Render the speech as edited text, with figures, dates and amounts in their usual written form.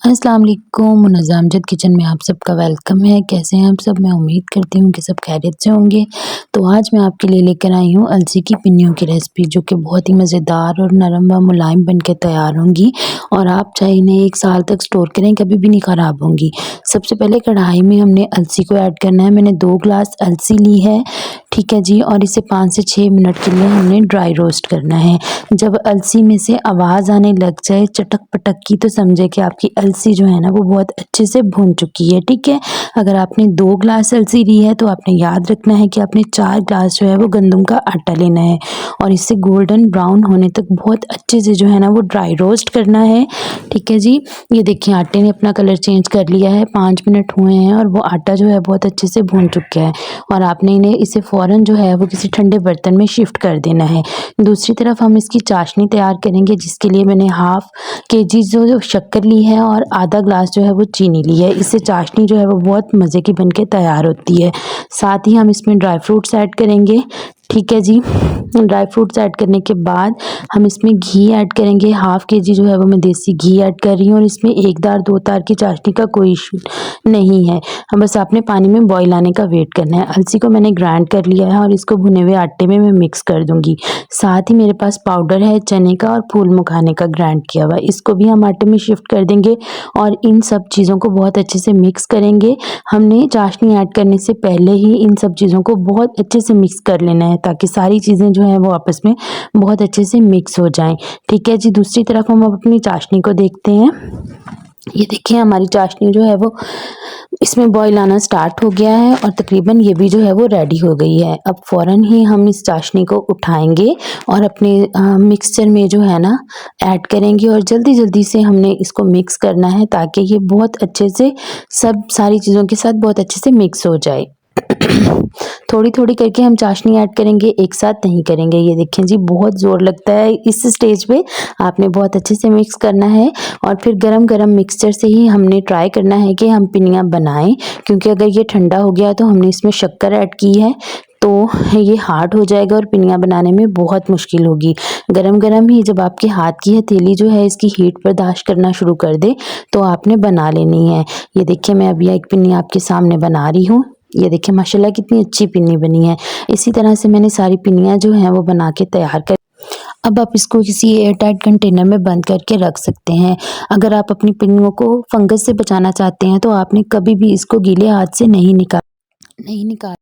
अस्सलाम वालेकुम। मुनज़्ज़ा अमजद किचन में आप सबका वेलकम है। कैसे हैं आप सब? मैं उम्मीद करती हूँ कि सब खैरियत से होंगे। तो आज मैं आपके लिए लेकर आई हूँ अलसी की पिन्नियों की रेसिपी, जो कि बहुत ही मज़ेदार और नरम व मुलायम बन के तैयार होंगी और आप चाहे इन्हें 1 साल तक स्टोर करें, कभी भी नहीं ख़राब होंगी। सबसे पहले कढ़ाई में हमने अलसी को ऐड करना है। मैंने 2 ग्लास अलसी ली है, ठीक है जी, और इसे 5 से 6 मिनट के लिए हमने ड्राई रोस्ट करना है। जब अलसी में से आवाज़ आने लग जाए चटक-पटक की, तो समझे कि आपकी अलसी जो है ना वो बहुत अच्छे से भुन चुकी है, ठीक है। अगर आपने 2 ग्लास अलसी ली है तो आपने याद रखना है कि आपने 4 ग्लास जो है वो गंदम का आटा लेना है और इसे गोल्डन ब्राउन होने तक बहुत अच्छे से जो है ना वो ड्राई रोस्ट करना है, ठीक है जी। ये देखिए आटे ने अपना कलर चेंज कर लिया है, 5 मिनट हुए हैं और वो आटा जो है बहुत अच्छे से भुन चुका है और आपने इसे फ़ौरन जो है वो किसी ठंडे बर्तन में शिफ्ट कर देना है। दूसरी तरफ हम इसकी चाशनी तैयार करेंगे, जिसके लिए मैंने हाफ़ केजी जो शक्कर ली है और आधा ग्लास जो है वो चीनी ली है। इससे चाशनी जो है वो बहुत मज़े की बन के तैयार होती है। साथ ही हम इसमें ड्राई फ्रूट्स ऐड करेंगे, ठीक है जी। ड्राई फ्रूट्स ऐड करने के बाद हम इसमें घी ऐड करेंगे। हाफ़ केजी जो है वो मैं देसी घी ऐड कर रही हूँ और इसमें 1 दार 2 तार की चाशनी का कोई इशू नहीं है। हम बस आपने पानी में बॉयल आने का वेट करना है। अलसी को मैंने ग्राइंड कर लिया है और इसको भुने हुए आटे में मैं मिक्स कर दूँगी। साथ ही मेरे पास पाउडर है चने का और फूल मखाने का ग्राइंड किया हुआ, इसको भी हम आटे में शिफ्ट कर देंगे और इन सब चीज़ों को बहुत अच्छे से मिक्स करेंगे। हमने चाशनी ऐड करने से पहले ही इन सब चीज़ों को बहुत अच्छे से मिक्स कर लेना है, ताकि सारी चीज़ें जो हैं वो आपस में बहुत अच्छे से मिक्स हो जाएँ, ठीक है जी। दूसरी तरफ हम अब अपनी चाशनी को देखते हैं। ये देखिए हमारी चाशनी जो है वो इसमें बॉयल आना स्टार्ट हो गया है और तकरीबन ये भी जो है वो रेडी हो गई है। अब फ़ौरन ही हम इस चाशनी को उठाएँगे और अपने मिक्सचर में जो है ना ऐड करेंगे और जल्दी-जल्दी से हमने इसको मिक्स करना है, ताकि ये बहुत अच्छे से सब सारी चीज़ों के साथ बहुत अच्छे से मिक्स हो जाए। थोड़ी-थोड़ी करके हम चाशनी ऐड करेंगे, एक साथ नहीं करेंगे। ये देखें जी बहुत ज़ोर लगता है इस स्टेज पे, आपने बहुत अच्छे से मिक्स करना है और फिर गरम-गरम मिक्सचर से ही हमने ट्राई करना है कि हम पिन्नियाँ बनाएँ, क्योंकि अगर ये ठंडा हो गया तो हमने इसमें शक्कर ऐड की है तो ये हार्ड हो जाएगा और पिन्नियाँ बनाने में बहुत मुश्किल होगी। गरम-गरम ही जब आपके हाथ की हथेली जो है इसकी हीट बर्दाश्त करना शुरू कर दे, तो आपने बना लेनी है। ये देखिए मैं अभी एक पिन्नी आपके सामने बना रही हूँ। ये देखिए माशाल्लाह कितनी अच्छी पिन्नी बनी है। इसी तरह से मैंने सारी पिन्नियाँ जो हैं वो बना के तैयार कर अब आप इसको किसी एयर टाइट कंटेनर में बंद करके रख सकते हैं। अगर आप अपनी पिन्नियों को फंगस से बचाना चाहते हैं तो आपने कभी भी इसको गीले हाथ से नहीं निकाल